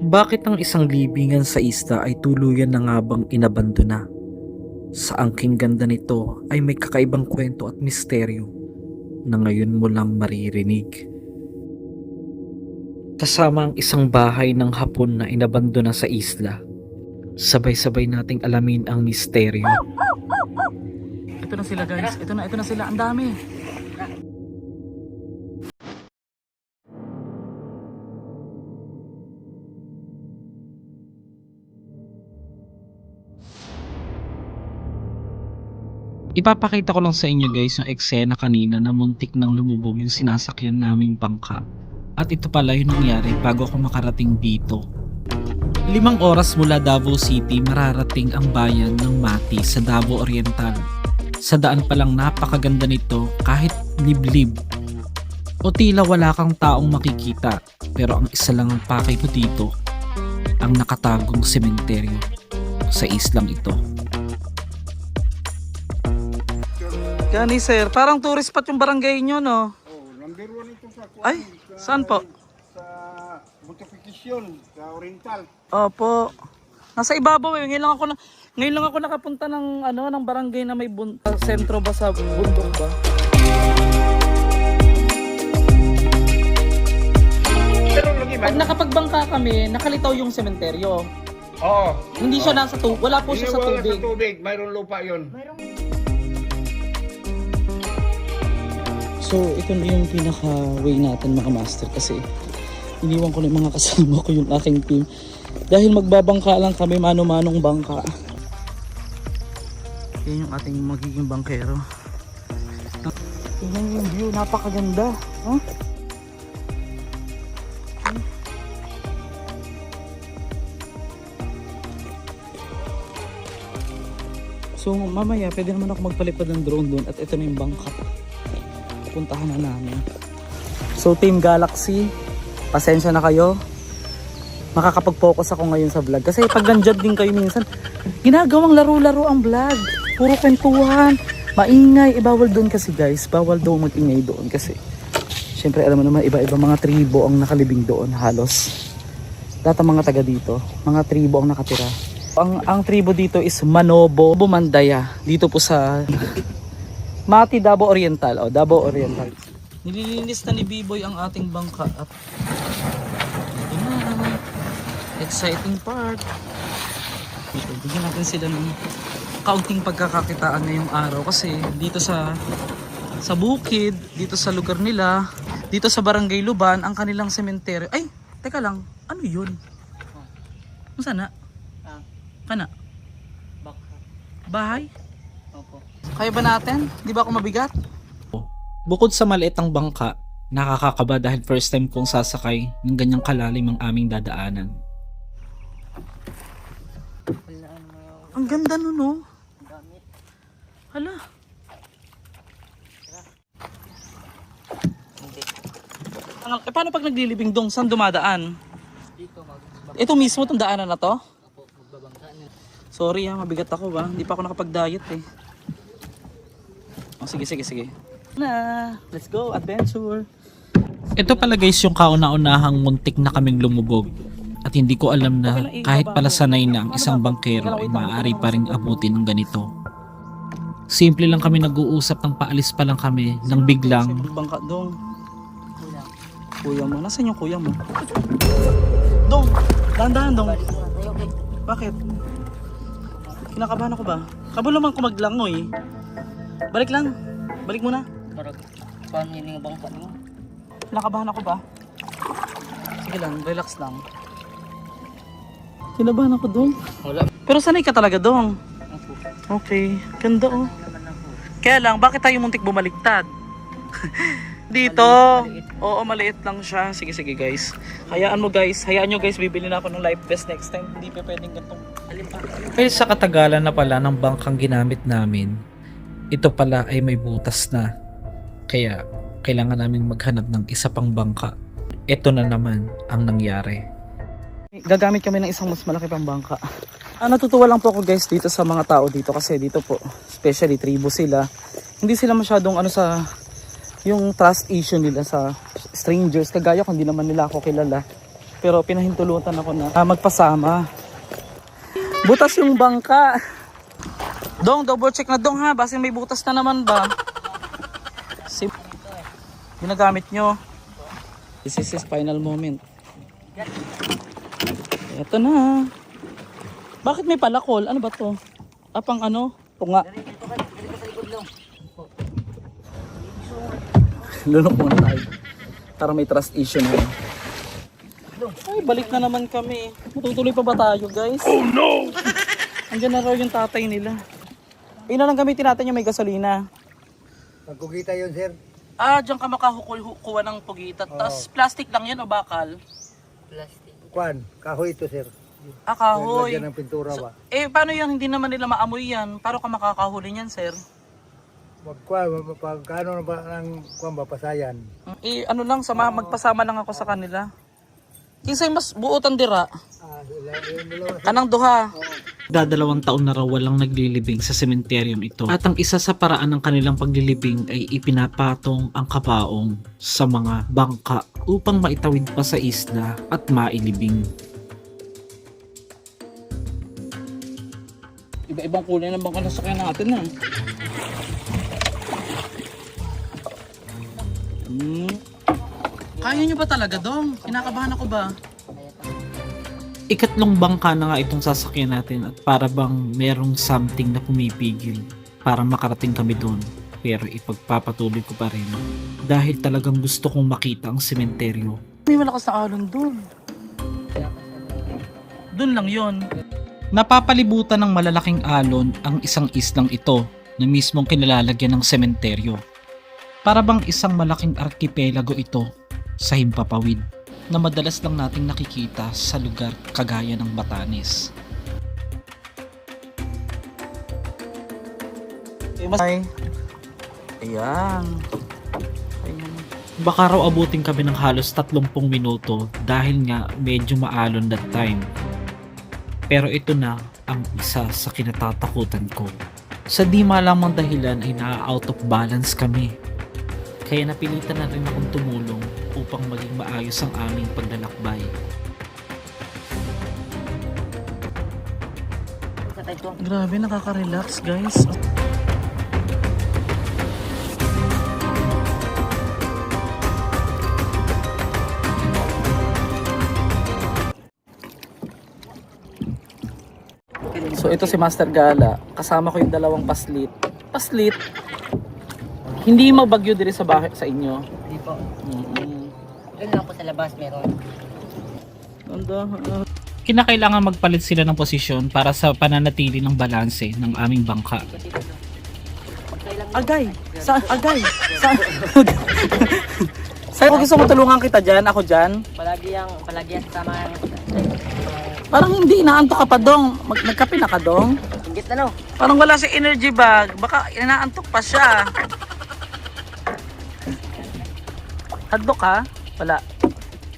Bakit ang isang libingan sa isla ay tuluyan na nga bang inabandona? Sa angking ganda nito ay may kakaibang kwento at misteryo na ngayon mo lang maririnig. Kasama ang isang bahay ng Hapon na inabandona sa isla. Sabay-sabay nating alamin ang misteryo. Ito na sila guys, ito na sila, ang dami. Ipapakita ko lang sa inyo guys yung eksena kanina na muntik nang lumubog yung sinasakyan naming bangka. At ito pala yung nangyari bago ako makarating dito. 5 oras mula Davao City mararating ang bayan ng Mati sa Davao Oriental. Sa daan pa lang napakaganda nito kahit liblib. O tila wala kang taong makikita, pero ang isa lang ang pakay ko dito, ang nakatagong sementeryo sa islang ito. Gani sir, parang tourist spot yung barangay nyo, no? Oh, number 1 ito sa Ay, saan po? Sa Montification, sa Oriental. Opo. Nasa ibabaw eh. Ngayon lang ako nakapunta ng ng barangay na may sentro ba sa bundok ba? Pero lagi Pag nakapagbangka kami, nakalitaw yung sementeryo. Oo. Hindi siya nasa tubig. Wala po siya sa Wala tubig. sa tubig, mayroon lupa 'yon. So, ito na yung pinaka-way natin mga master kasi iniwan ko na yung mga kasama ko yung aking team. Dahil magbabangka lang kami, mano-manong bangka. Yan yung ating magiging bangkero. Tingnan yung view, napakaganda. Huh? So mamaya pwede naman ako magpalipad ng drone doon at ito na yung bangka. Puntahan na namin. So Team Galaxy, pasensya na kayo. Makakapag-focus ako ngayon sa vlog. Kasi pag nandyan din kayo minsan, ginagawang laro-laro ang vlog. Puro kwentuhan, maingay. Bawal doon kasi guys. Bawal daw mag-ingay doon kasi syempre alam mo naman iba-iba mga tribo ang nakalibing doon halos. Lahat ng mga taga dito, mga tribo ang nakatira. Ang tribo dito is Manobo, Bumandaya. Dito po sa Mati, Davao Oriental. O, Davao Oriental. Nililinis na ni B-Boy ang ating bangka at exciting part. So, bigyan natin sila ng kaunting pagkakakitaan ngayong araw kasi dito sa bukid, dito sa lugar nila, dito sa Barangay Luban, ang kanilang sementeryo. Ay, teka lang, ano yun? Ano sana? Kana? Bahay? Kaya ba natin? Di ba ako mabigat? Bukod sa maliit ang bangka, nakakakaba dahil first time kong sasakay ng ganyang kalalim ang aming dadaanan. Ang ganda nun, no? Hala. Paano pag naglilibing dong? Saan dumadaan? Ito mismo itong daanan na to? Sorry ha, mabigat ako ba? Hindi pa ako nakapag-diet eh. Oh, sige. Let's go, adventure. Ito pala guys yung kauna-unahang muntik na kaming lumubog. At hindi ko alam na kahit pala sanay na ang isang bangkero ay maaari pa rin abutin ng ganito. Simple lang kami nag-uusap ng paalis pa lang kami nang biglang bangka dong. Kuya mo, nasaan yung kuya mo? Dong, dahan-dahan dong. Bakit? Kinakabahan ako ba? Kabalo man ko maglangoy. Balik lang. Balik muna. Paano yun yung bangka mo? Kinakabahan ako ba? Sige lang, relax lang. Kinabahan ako dong. Wala. Pero sanay ka talaga dong. Okay, ganda oh. Kaya lang, bakit tayo muntik bumaliktad? Dito. Oo, maliit lang siya. Sige guys. Hayaan nyo guys, bibili na ako ng life vest next time. Hindi pa pwedeng gantong. Dahil sa katagalan na pala ng bangkang ginamit namin, ito pala ay may butas na. Kaya kailangan namin maghanap ng isa pang bangka. Ito na naman ang nangyari. Gagamit kami ng isang mas malaki pang bangka. Natutuwa lang po ako guys dito sa mga tao dito kasi dito po, especially tribo sila. Hindi sila masyadong sa yung trust issue nila sa strangers. Kagaya kung hindi naman nila ako kilala. Pero pinahintulutan ako na magpasama. Butas yung bangka. Dong, double check na dong ha. Basta may butas na naman ba? Ginagamit nyo. This is his final moment. Ito na. Bakit may palakol? Ano ba to? Apang ano? Tunga. Lunok muna tayo. Para may trust issue na. Ay, balik na naman kami. Matutuloy pa ba tayo, guys? Oh no! Andiyan na raw yung tatay nila. Ina lang gamitin natin yung may gasolina. Pagkugita yun, sir. Diyan ka makakuha ng pugita. Tapos plastic lang yan o bakal? Plastic. Kwan, kahoy ito, sir. Kahoy. Lagyan ng pintura ba? Paano yan? Hindi naman nila maamoy yan. Paano ka makakahuli niyan, sir? Pagkano na ba ng kwan ba, pasayan? Ano lang, magpasama lang ako sa kanila. Kinsay mas buotan dira. Kanang duha. Dadalawang taon na raw walang naglilibing sa sementeryong ito. At ang isa sa paraan ng kanilang paglilibing ay ipinapatong ang kabaong sa mga bangka upang maitawid pa sa isla at mailibing. Iba-ibang kulay ng bangka na sakyan natin na. Kaya nyo ba talaga, Dong? Kinakabahan ako ba? Ikatlong bangka na nga itong sasakyan natin at para bang merong something na pumipigil para makarating kami doon. Pero ipagpapatuloy ko pa rin dahil talagang gusto kong makita ang sementeryo. May malakas na alon doon. Doon lang yon. Napapalibutan ng malalaking alon ang isang islang ito na mismong kinalalagyan ng sementeryo. Para bang isang malaking arkipelago ito sa himpapawid na madalas lang nating nakikita sa lugar kagaya ng Batanes. Ayan. Baka raw abutin kami ng halos 30 minuto dahil nga medyo maalon that time. Pero ito na ang isa sa kinatatakutan ko. Sa di malamang dahilan ay na-out of balance kami. Kaya napilitan na rin akong tumulong upang maging maayos ang aming paglalakbay. Grabe, nakaka-relax guys. So ito si Master Gala. Kasama ko yung dalawang paslit. Paslit? Hindi mabagyo diri sa bahay sa inyo. Hindi po. Doon lang po sa labas meron. Kinakailangan magpalit sila ng posisyon para sa pananatili ng balanse ng aming bangka. Agay! Agay! Sa'yo gusto mo tulungan kita dyan? Ako dyan? Palagi yan sama. Parang hindi, inaantok ka pa dong. Nagkape na ka dong? Inggit na no. Parang wala si energy bag. Baka inaantok pa siya. Hadlok ha? Wala.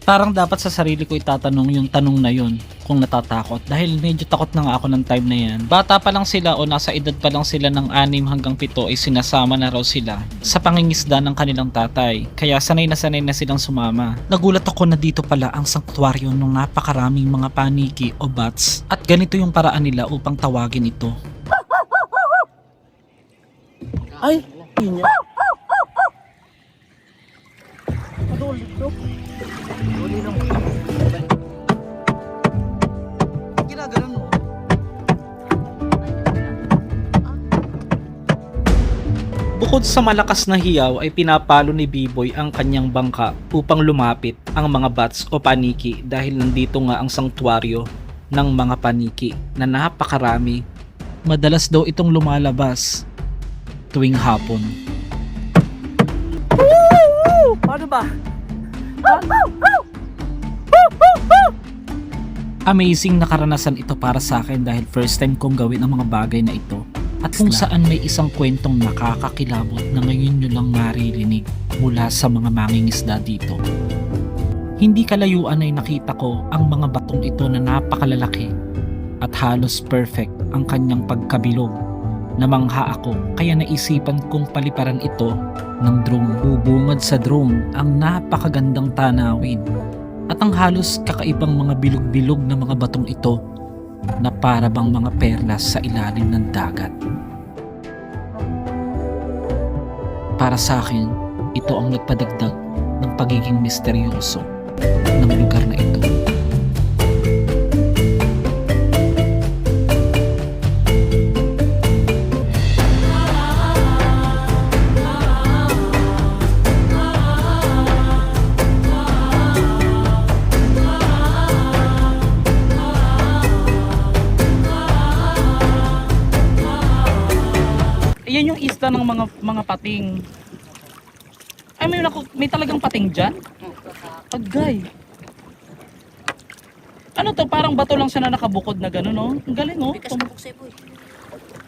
Parang dapat sa sarili ko itatanong yung tanong na yun kung natatakot. Dahil medyo takot na nga ako ng time na yan. Bata pa lang sila o nasa edad pa lang sila ng 6 hanggang 7 ay sinasama na raw sila sa pangingisda ng kanilang tatay. Kaya sanay na silang sumama. Nagulat ako na dito pala ang sanktuaryo ng napakaraming mga paniki o bats. At ganito yung paraan nila upang tawagin ito. Ay! Pinya. Ginaganon mo. Bukod sa malakas na hiyaw ay pinapalo ni B-Boy ang kanyang bangka upang lumapit ang mga bats o paniki dahil nandito nga ang sanktuaryo ng mga paniki na napakarami. Madalas daw itong lumalabas tuwing hapon. Paano ba? Amazing na karanasan ito para sa akin dahil first time kong gawin ang mga bagay na ito. At kung saan may isang kwentong nakakakilabot na ngayon nyo lang maririnig mula sa mga mangingisda dito. Hindi kalayuan ay nakita ko ang mga batong ito na napakalalaki at halos perfect ang kanyang pagkabilog. Namangha ako kaya naisipan kong paliparan ito ng drone. Bubungad sa drone ang napakagandang tanawin at ang halos kakaibang mga bilog-bilog na mga batong ito na para bang mga perlas sa ilalim ng dagat. Para sa akin, ito ang nagpadagdag ng pagiging misteryoso ng lugar na ito. Ayan yung isla ng mga pating. Ay, may talagang pating dyan? Agay. Ano to? Parang bato lang siya na nakabukod na gano'n, no? Ang galing, no?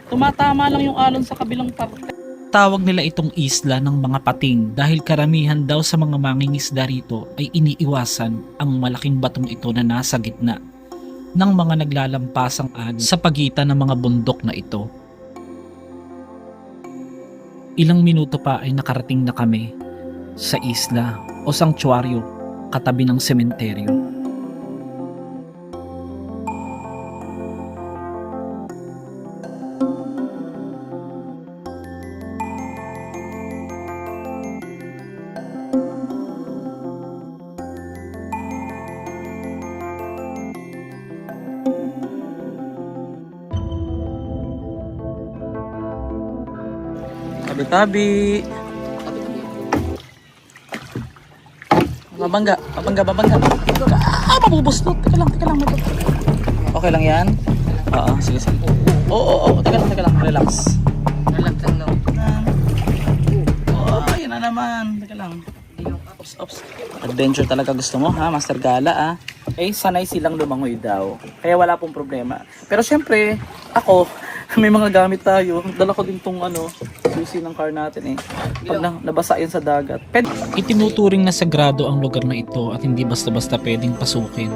Tumatama lang yung alon sa kabilang parte. Tawag nila itong isla ng mga pating dahil karamihan daw sa mga mangingisda rito ay iniiwasan ang malaking batong ito na nasa gitna ng mga naglalampasang alon sa pagitan ng mga bundok na ito. Ilang minuto pa ay nakarating na kami sa isla o sanctuaryo katabi ng sementeryo. Tabi-tabi. Babangga. Mabubustot. Teka lang. Okay lang yan? Oo, sige. Oo. Teka lang. Relax. Relax lang lang. Oo, yun na naman. Teka lang. Ops. Adventure talaga gusto mo, ha? Master Gala, ah. Eh, sanay silang lumangoy daw. Kaya wala pong problema. Pero syempre, ako, may mga gamit tayo. Dala ko din tong susi ng car natin eh. Pag nabasa yan sa dagat. Itinuturing na sagrado ang lugar na ito at hindi basta-basta pwedeng pasukin.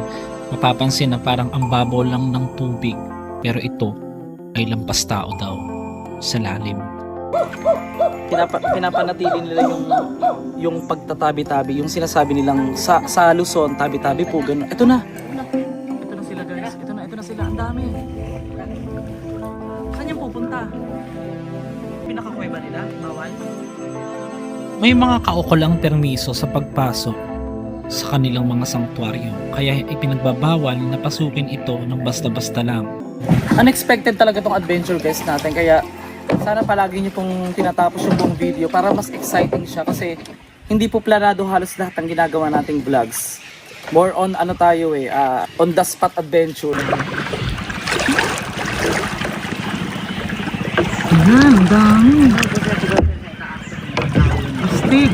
Mapapansin na parang ang babaw lang ng tubig, pero ito ay lampas tao daw sa lalim. Pinapanatili nila yung pagtatabi-tabi, yung sinasabi nilang sa Luzon, tabi-tabi po, gano'n. Ito na sila, guys. Ito na sila. Ang dami. Saan yung pupunta? Pinakakuweba nila? Bawal? May mga kaukulang permiso sa pagpasok sa kanilang mga sanktuaryo, kaya ipinagbabawal na pasukin ito ng basta-basta lang. Unexpected talaga tong adventure, guys, natin. Kaya sana palagi nyo pong tinatapos yung buong video para mas exciting siya kasi hindi po planado halos lahat ng ginagawa nating vlogs. More on on the spot adventure. Ayan, ang dami. Astig.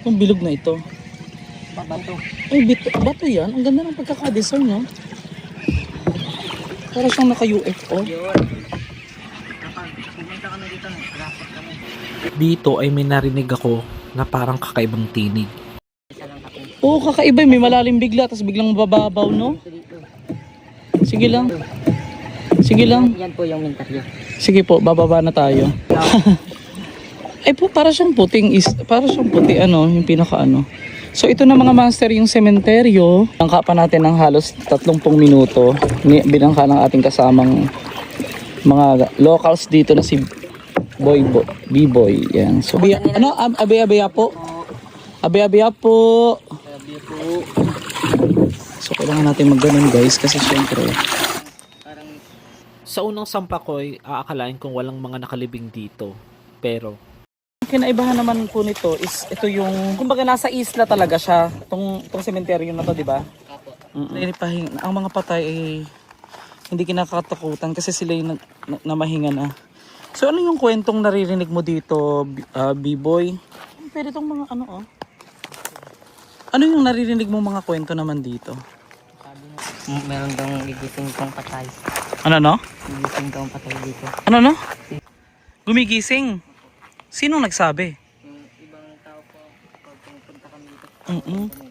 Itong bilog na ito. Bato. Ay, bato yan. Ang ganda ng pagkakadesign, no? Para siyang naka-UFO. Dito ay may narinig ako na parang kakaibang tinig. Oo, kakaiba. May malalim bigla, tapos biglang mababaw, no? Sige lang. Yan po yung mintaryo. Sige po, bababa na tayo. Ay po, para siyang puti, yung pinaka. So ito na mga master yung sementeryo. Binangka pa natin ng halos 30 minuto. Binangka ng ating kasamang mga locals dito na si B-Boy. Yan. So, abe-abeya po. Abe-abeya po. So kailangan natin mag-ganun, guys, kasi syempre. Sa unang sampa ko'y aakalain kong walang mga nakalibing dito. Pero Kinaibahan naman po nito is ito yung, kumbaga nasa isla talaga siya, tong sementeryo na to, di ba? Ang mga patay ay hindi kinakatakutan kasi sila yung namahinga na. So ano yung kwentong naririnig mo dito, B-Boy? Pwede tong mga Ano yung naririnig mo mga kwento naman dito? Meron daw gigising kong patay. Ano no? Gigising daw patay dito. Ano no? Gumigising? Sinong nagsabi? Yung ibang tao po, pag pumunta kami dito.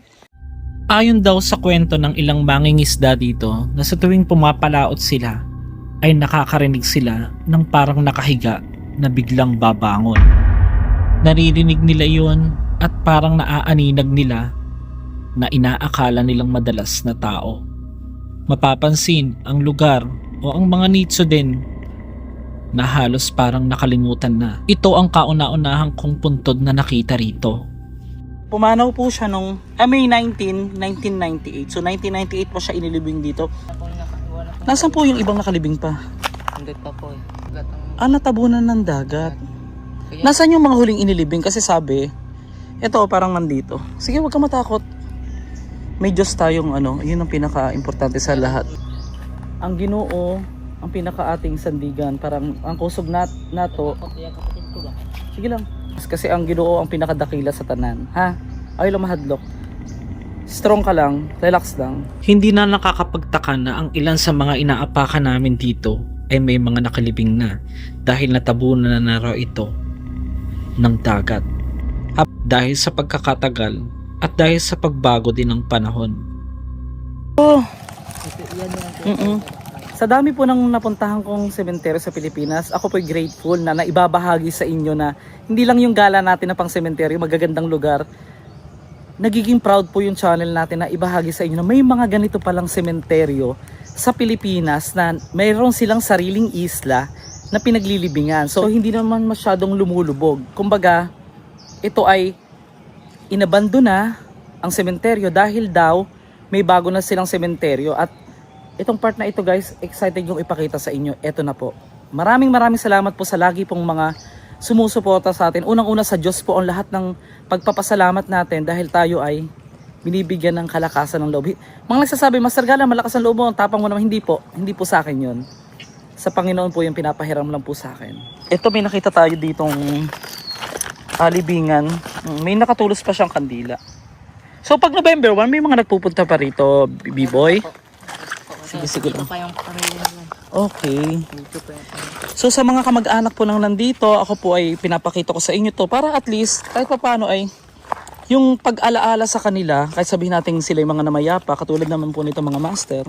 ayon daw sa kwento ng ilang mangingisda dito na sa tuwing pumapalaot sila ay nakakarinig sila ng parang nakahiga na biglang babangon. Naririnig nila yon at parang naaaninag nila na inaakala nilang madalas na tao. Mapapansin ang lugar o ang mga nitso din na halos parang nakalimutan na. Ito ang kauna-unahang kong puntod na nakita rito. Pumanaw po siya nung May 19, 1998. So 1998 po siya inilibing dito. Nasaan po yung ibang nakalibing pa? Hindi pa po eh. Gatang... Natabunan ng dagat. Nasaan yung mga huling inilibing? Kasi sabi, ito parang nandito. Sige, huwag kang matakot. May Diyos tayong yun ang pinaka-importante sa lahat. Ang Ginoo, ang pinaka-ating sandigan. Parang ang kusog nato. Kapatid ko ba? Sige lang. Kasi ang Ginoo ang pinakadakila sa tanan. Ha? Ayaw lang mahadlok. Strong ka lang. Relax lang. Hindi na nakakapagtaka na ang ilan sa mga inaapakan namin dito ay may mga nakalibing na dahil natabunan na raw ito ng dagat. Dahil sa pagkakatagal at dahil sa pagbago din ng panahon. Sa dami po ng napuntahan kong sementeryo sa Pilipinas, ako po'y grateful na naibabahagi sa inyo na hindi lang yung gala natin na pang sementeryo, magagandang lugar. Nagiging proud po yung channel natin na ibahagi sa inyo na may mga ganito palang sementeryo sa Pilipinas na mayroon silang sariling isla na pinaglilibingan. So hindi naman masyadong lumulubog. Kumbaga, ito ay inabando na ang sementeryo dahil daw may bago na silang sementeryo. At itong part na ito guys, excited yung ipakita sa inyo. Ito na po. Maraming salamat po sa lagi pong mga sumusuporta sa atin. Unang-una sa Diyos po ang lahat ng pagpapasalamat natin dahil tayo ay binibigyan ng kalakasan ng loob. Mga nagsasabi, Master Gala, malakas ang loob mo, ang tapang mo naman. Hindi po sa akin yun. Sa Panginoon po yung pinapahiram lang po sa akin. Ito may nakita tayo ditong libingan. May nakatulos pa siyang kandila. So pag November 1, may mga nagpupunta pa rito, B-boy. Sige lang. Dito pa yung pamilya nila. Okay. Dito pa yung pamilya. So sa mga kamag-anak po nang nandito, ako po ay pinapakita ko sa inyo to para at least kahit pa paano ay yung pag-alaala sa kanila, kahit sabihin natin sila yung mga namayapa, katulad naman po nito mga master.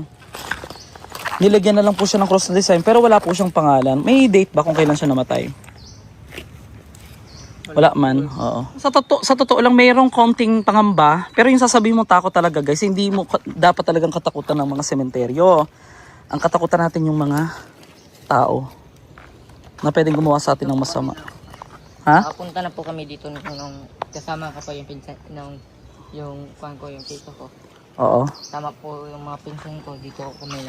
Nilagyan na lang po siya ng cross design pero wala po siyang pangalan. May date ba kung kailan siya namatay? Wala man. Oo. Sa totoo lang mayroong konting pangamba, pero yung sasabihin mo takot talaga guys, hindi mo dapat talagang katakutan ng mga sementeryo. Ang katakutan natin yung mga tao na pwedeng gumawa sa atin ng masama. Ha? Nakapunta na po kami dito nung kasama ka pa yung pinsan, yung kuhan ko, yung tito ko. Oo. Tama po yung mga pinsan ko, dito kami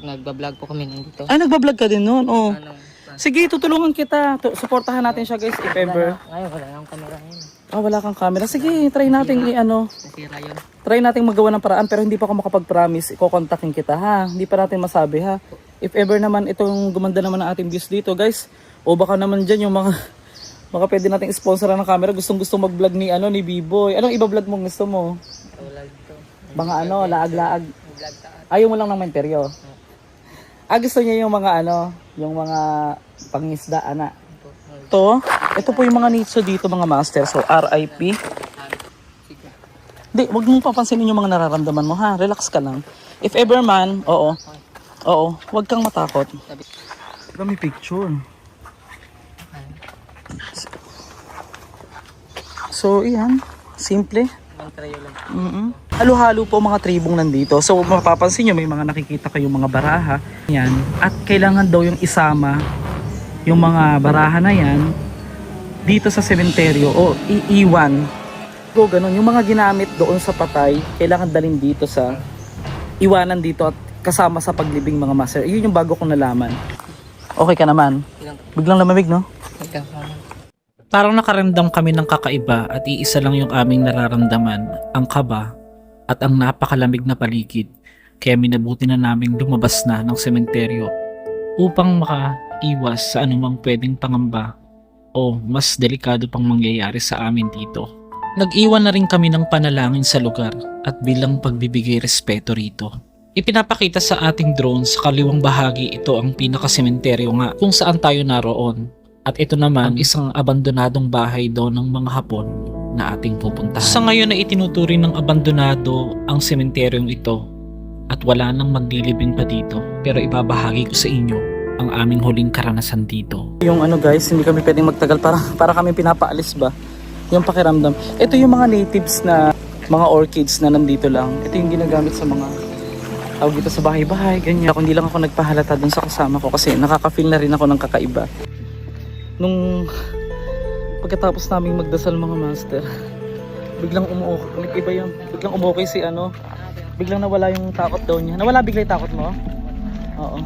nagbablog po kami nandito. Ay, nagbablog ka din noon. Oh. Anong, Sige, tutulungan kita. Suportahan natin siya guys if ever. ngayon wala nang camera ngayon. Wala kang camera. Sige, try natin Nasira yun. Try natin magawa ng paraan pero hindi pa ako makapag-promise. Iko-contactin kita ha. Hindi pa natin masabi ha. If ever naman itong gumanda naman ang ating views dito guys. O baka naman dyan yung mga pwede nating sponsoran ng camera. Gustong-gusto mag-vlog ni B-boy. Anong iba-vlog mo gusto mo? Vlog to. Mga laag-laag. Vlog ta. Ayaw mo lang ng menteryo. Gusto niya yung mga yung mga pangisda, ana. Ito po yung mga nitso dito mga master. So, RIP. Di, wag mong papansinin yung mga nararamdaman mo ha. Relax ka lang. If ever man, oo, wag kang matakot. May picture. So, iyan. Simple. Mantrayo lang. Halo-halo po mga tribong nandito. So mapapansin nyo may mga nakikita kayong mga baraha. Yan. At kailangan daw yung isama yung mga baraha na yan dito sa sementeryo o iiwan. So ganun. Yung mga ginamit doon sa patay, kailangan dalhin dito sa iwanan dito at kasama sa paglibing mga master. Yun yung bago kong nalaman. Okay ka naman? Biglang lamamig, no? Parang nakaramdam kami ng kakaiba at iisa lang yung aming nararamdaman, ang kaba at ang napakalamig na paligid. Kaya minabuti na naming lumabas na ng sementeryo upang makaiwas sa anumang pwedeng pangamba o mas delikado pang mangyayari sa amin dito. Nag-iwan na rin kami ng panalangin sa lugar at bilang pagbibigay respeto rito. Ipinapakita sa ating drone sa kaliwang bahagi ito ang pinakasementeryo nga kung saan tayo naroon. At ito naman isang abandonadong bahay daw ng mga Hapon na ating pupuntahan. Sa ngayon ay itinuturing ng abandonado ang sementeryong ito at wala nang maglilibing pa dito. Pero ibabahagi ko sa inyo ang aming huling karanasan dito. Yung ano guys, hindi kami pwedeng magtagal para kami pinapaalis ba? Yung pakiramdam. Ito yung mga natives na mga orchids na nandito lang. Ito yung ginagamit sa mga tawag dito sa bahay-bahay, ganyan. Ako hindi lang ako nagpahalata dun sa kasama ko kasi nakaka-feel na rin ako ng kakaiba. Nung pagkatapos naming magdasal mga master, biglang iba yun. Biglang umukay si ano. Biglang nawala yung takot daw niya. Nawala bigla yung takot mo? Oo.